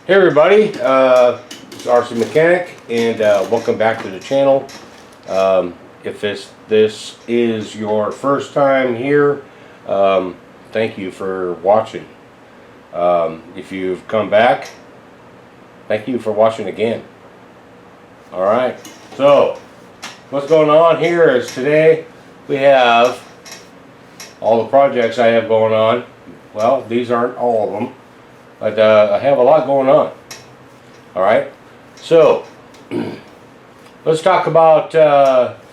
Hey everybody, it's RC Mechanic, and welcome back to the channel. If this is your first time here, thank you for watching. If you've come back, thank you for watching again. Alright, so what's going on here is today we have all the projects I have going on. Well, these aren't all of them, but I have a lot going on. Alright, so let's talk about,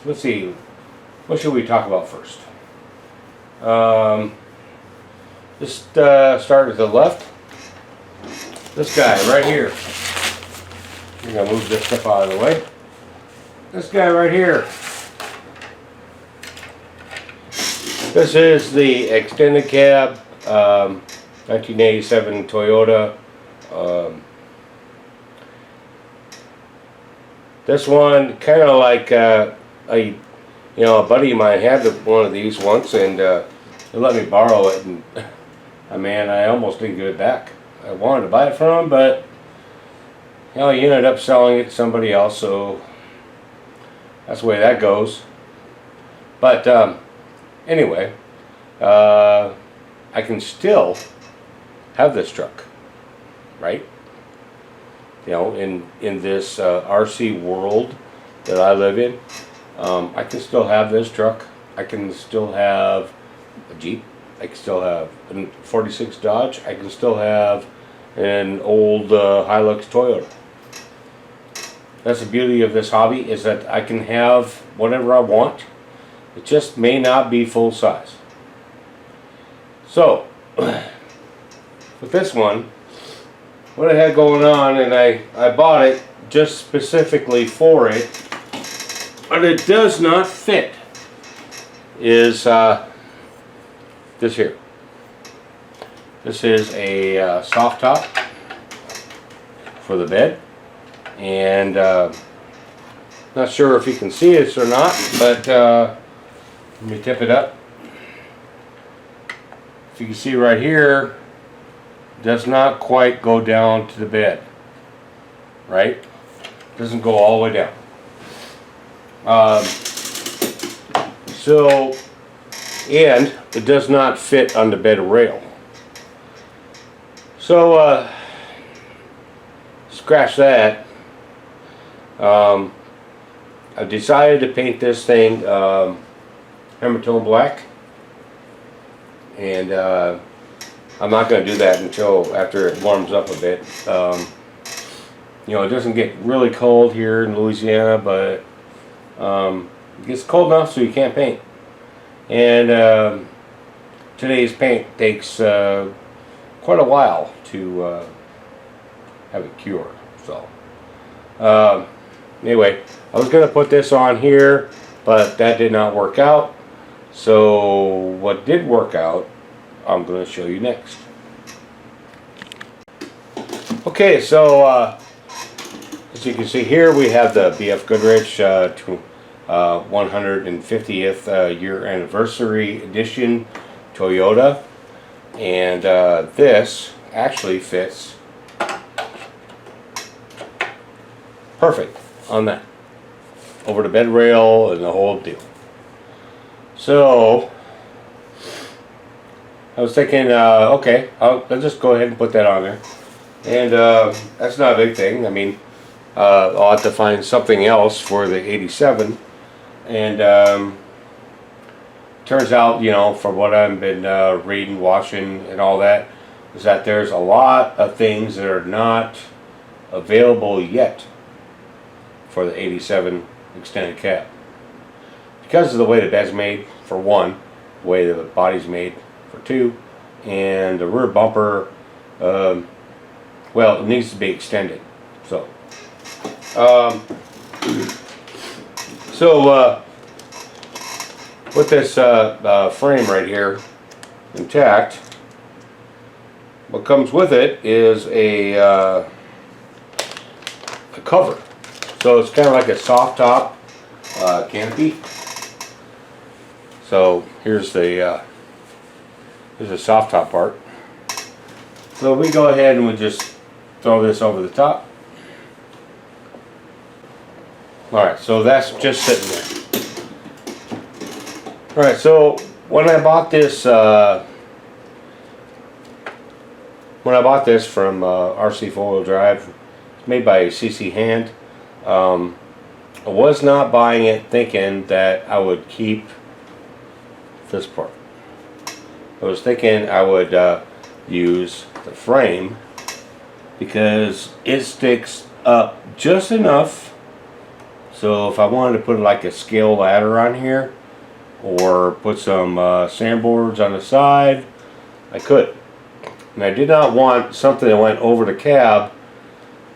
let's see, what should we talk about first? Just start at the left. This guy right here. I'm going to move this stuff out of the way. This guy right here. This is the extended cab 1987 Toyota. This one kind of like a buddy of mine had one of these once, and he let me borrow it, and man, I almost didn't give it back. I wanted to buy it from him, but he ended up selling it to somebody else, so that's the way that goes. But anyway, I can still have this truck, right? In this RC world that I live in, I can still have this truck. I can still have a Jeep. I can still have a 46 Dodge. I can still have an old Hilux Toyota. That's the beauty of this hobby, is that I can have whatever I want. It just may not be full size. So with this one, what I had going on, and I bought it just specifically for it, but it does not fit, is this here. This is a soft top for the bed, and not sure if you can see this or not, but let me tip it up. If you can see right here, does not quite go down to the bed, right? Doesn't go all the way down. And it does not fit on the bed rail. So scratch that. I decided to paint this thing Hammertone black, and I'm not going to do that until after it warms up a bit. It doesn't get really cold here in Louisiana, but it gets cold enough so you can't paint. And today's paint takes quite a while to have it cured. So anyway, I was going to put this on here, but that did not work out. So what did work out, I'm going to show you next. Okay, so as you can see here, we have the BF Goodrich 150th year anniversary edition Toyota, and this actually fits perfect on that, over the bed rail and the whole deal. So I was thinking, okay, I'll just go ahead and put that on there. And that's not a big thing. I mean, I'll have to find something else for the 87. And turns out, from what I've been reading, watching, and all that, is that there's a lot of things that are not available yet for the 87 extended cab. Because of the way the bed's made, for one, the way the body's made, for two, and the rear bumper, well, it needs to be extended. So with this frame right here intact, what comes with it is a cover. So it's kind of like a soft top canopy. So here's the soft top part. So we go ahead and we just throw this over the top. Alright, so that's just sitting there. Alright, so when I bought this from RC4WD drive, made by CC Hand, I was not buying it thinking that I would keep this part. I was thinking I would use the frame because it sticks up just enough, so if I wanted to put like a scale ladder on here or put some sandboards on the side, I could. And I did not want something that went over the cab,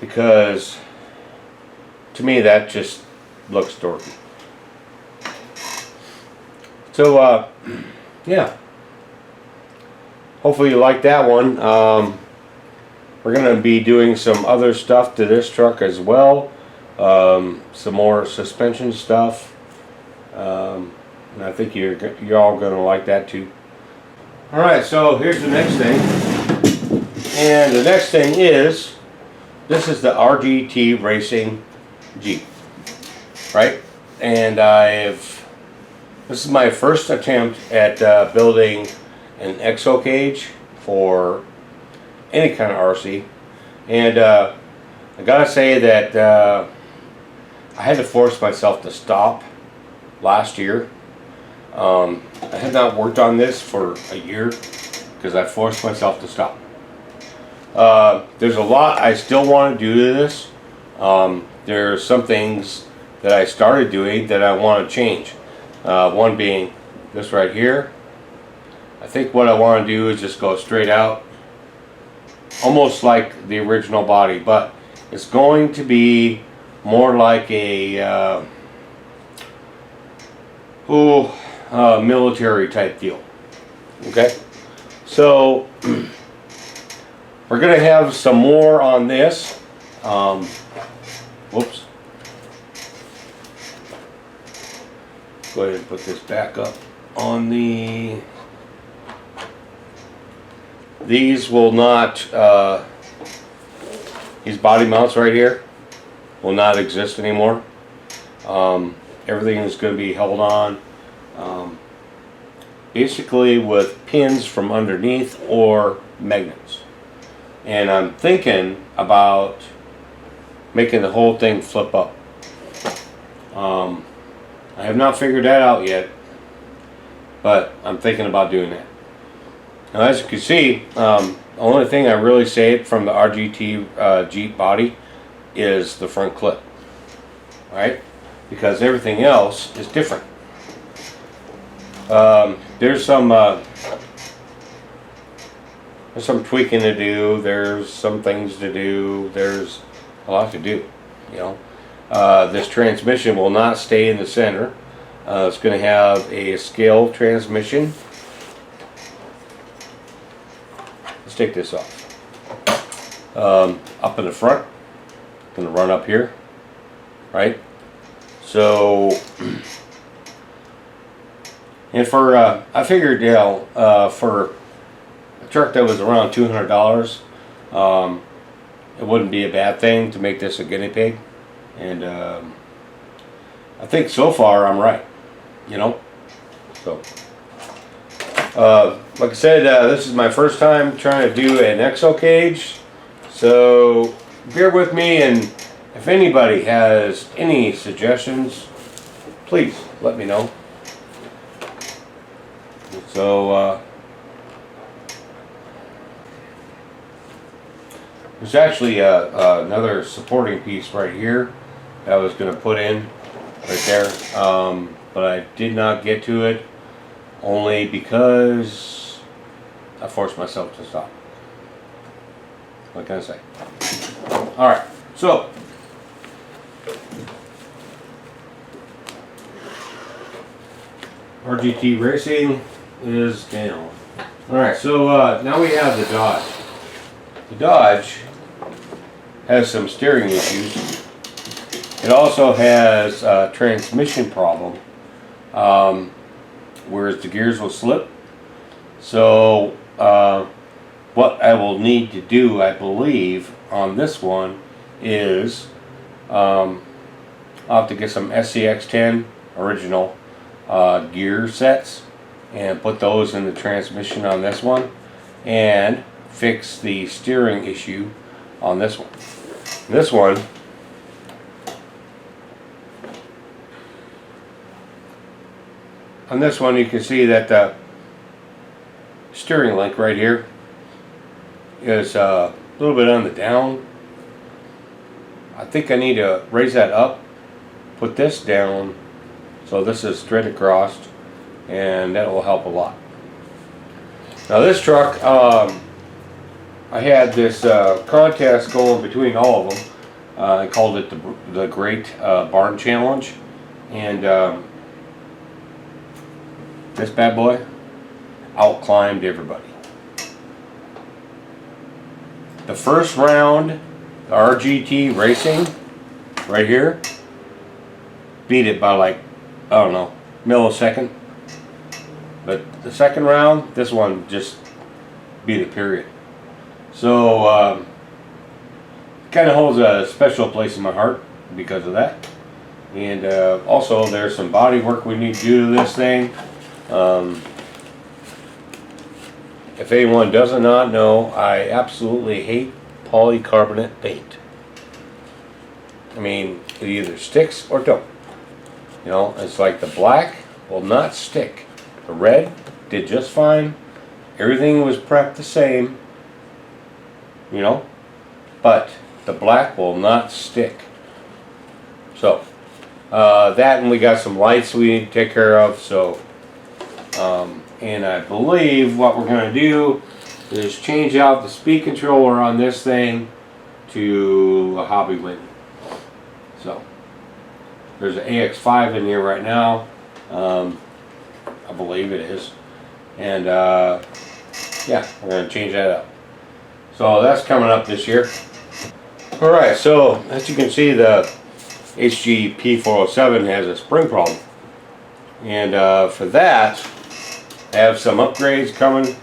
because to me that just looks dorky. So yeah, hopefully you like that one. We're going to be doing some other stuff to this truck as well, some more suspension stuff, and I think you're all going to like that too. Alright, so here's the next thing, and the next thing is, this is the RGT Racing Jeep, right? And this is my first attempt at building an Axial cage for any kind of RC, and I gotta say that I had to force myself to stop last year. I had not worked on this for a year because I forced myself to stop. There's a lot I still want to do to this. There's some things that I started doing that I want to change. One being this right here. I think what I want to do is just go straight out, almost like the original body, but it's going to be more like a military type deal. Okay, so we're gonna have some more on this. Whoops. Go ahead and put this back up on the. These will not. These body mounts right here will not exist anymore. Everything is going to be held on basically with pins from underneath or magnets. And I'm thinking about making the whole thing flip up. I have not figured that out yet, but I'm thinking about doing that. Now, as you can see, the only thing I really saved from the RGT Jeep body is the front clip, right? Because everything else is different. There's some tweaking to do. There's some things to do. There's a lot to do, you know. This transmission will not stay in the center. It's going to have a scale transmission. Let's take this off. Up in the front, going to run up here, right? So, and for I figured, you know, for a truck that was around $200, it wouldn't be a bad thing to make this a guinea pig, and I think so far I'm right, you know. So, like I said, this is my first time trying to do an Axial cage, so bear with me, and if anybody has any suggestions, please let me know. So there's actually another supporting piece right here that I was going to put in right there, but I did not get to it only because I forced myself to stop. What can I say? Alright, so RGT Racing is down. Alright, so now we have the Dodge. The Dodge has some steering issues. It also has a transmission problem, whereas the gears will slip. So what I will need to do, I believe, on this one is I'll have to get some SCX10 original gear sets and put those in the transmission on this one, and fix the steering issue on this one. This one, you can see that the steering link right here is a little bit on the down. I think I need to raise that up, put this down so this is straight across, and that will help a lot. Now this truck, I had this contest going between all of them. I called it the Great Barn Challenge, and this bad boy out-climbed everybody. The first round, the RGT Racing, right here, beat it by like, I don't know, millisecond. But the second round, this one just beat it, period. So, kind of holds a special place in my heart because of that. And also, there's some body work we need to do to this thing. If anyone does not know, I absolutely hate polycarbonate paint. I mean, it either sticks or don't. You know, it's like the black will not stick. The red did just fine. Everything was prepped the same. You know, but the black will not stick. So, that, and we got some lights we need to take care of. So, and I believe what we're going to do is change out the speed controller on this thing to a hobby wing. So there's an AX5 in here right now. I believe it is. And yeah, we're going to change that up. So that's coming up this year. Alright, so as you can see, the HGP407 has a spring problem. And for that, I have some upgrades coming.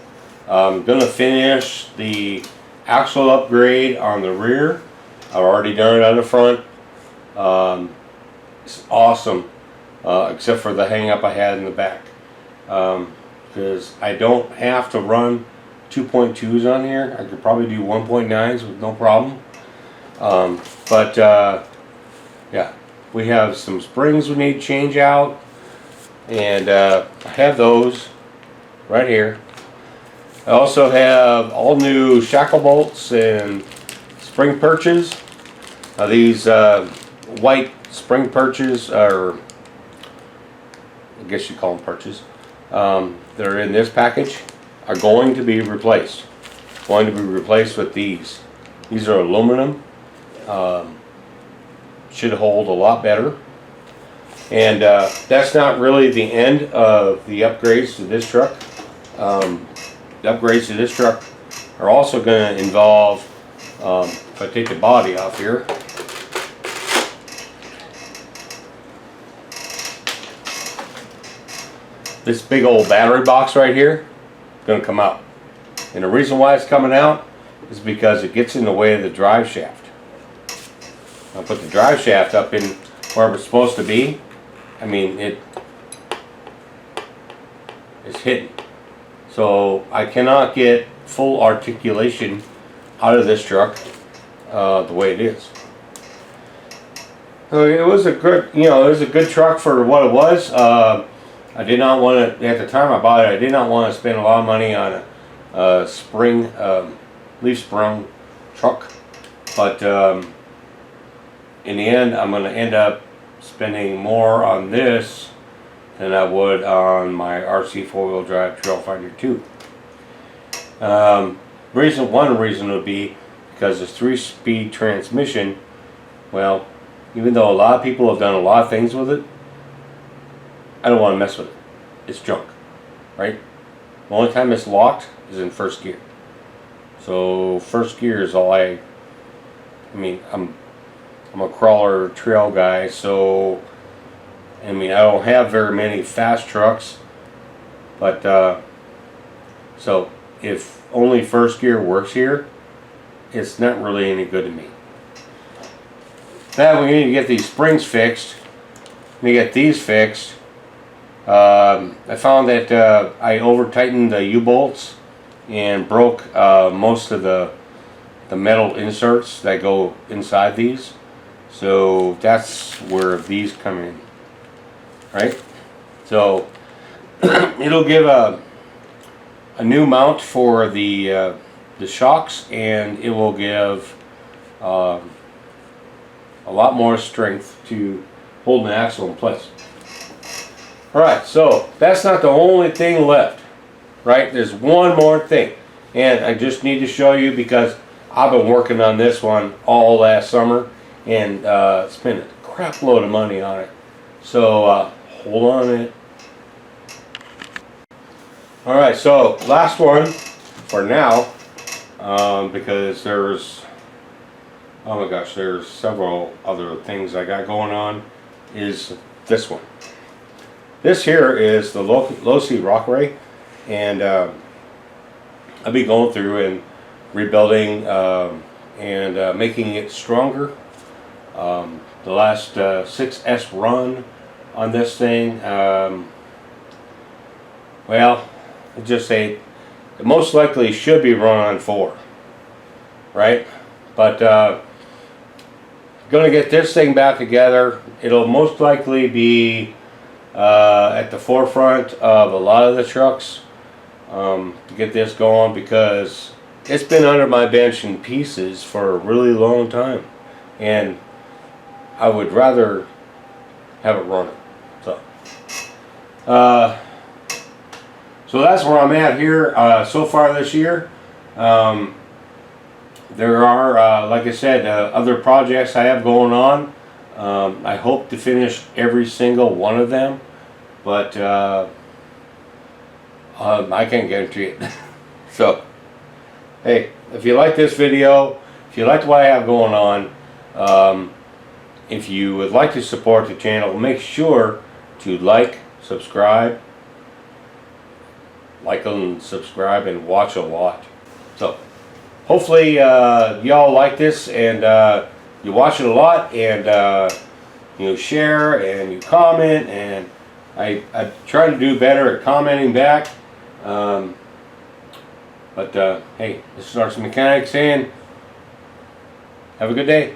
I'm going to finish the Axial upgrade on the rear. I've already done it on the front. It's awesome, except for the hang up I had in the back. Because I don't have to run 2.2s on here. I could probably do 1.9s with no problem. Yeah, we have some springs we need to change out, and I have those right here. I also have all new shackle bolts and spring perches. These white spring perches, or I guess you call them perches, they're in this package, are going to be replaced. Going to be replaced with these. These are aluminum. Should hold a lot better. And that's not really the end of the upgrades to this truck. The upgrades to this truck are also going to involve, if I take the body off here, this big old battery box right here is going to come out. And the reason why it's coming out is because it gets in the way of the drive shaft. I'll put the drive shaft up in where it's supposed to be. I mean, it's hidden. So I cannot get full articulation out of this truck the way it is. So it was a good, it was a good truck for what it was. I did not want to, at the time I bought it, I did not want to spend a lot of money on a spring, leaf sprung truck. But in the end, I'm going to end up spending more on this than I would on my RC4-wheel drive Trailfinder 2. One reason would be because this 3-speed transmission, well, even though a lot of people have done a lot of things with it, I don't want to mess with it. It's junk, right? The only time it's locked is in first gear. So first gear is all I mean, I'm a crawler trail guy, so I mean, I don't have very many fast trucks, but so if only first gear works here, it's not really any good to me. Now we need to get these springs fixed. We get these fixed. I found that I over tightened the U-bolts and broke most of the metal inserts that go inside these. So that's where these come in, right? So it'll give a new mount for the shocks, and it will give a lot more strength to hold an axle in place. Alright, so that's not the only thing left, right? There's one more thing, and I just need to show you because I've been working on this one all last summer and spent a crap load of money on it. So hold on a minute. Alright, so last one for now, because there's, oh my gosh, there's several other things I got going on, is this one. This here is the Losi rock ray, and I'll be going through and rebuilding and making it stronger. The last 6S run on this thing, well, just say it most likely should be run on 4, right? But gonna get this thing back together. It'll most likely be at the forefront of a lot of the trucks to get this going, because it's been under my bench in pieces for a really long time, and I would rather have it running. So that's where I'm at here so far this year. There are, like I said, other projects I have going on. I hope to finish every single one of them, but I can't guarantee it. So, hey, if you like this video, if you like what I have going on, if you would like to support the channel, make sure to like, subscribe, and subscribe, and watch a lot. So, hopefully y'all like this, and you watch it a lot, and you share and you comment, and I try to do better at commenting back. But hey, this is RC Mechanics saying, have a good day.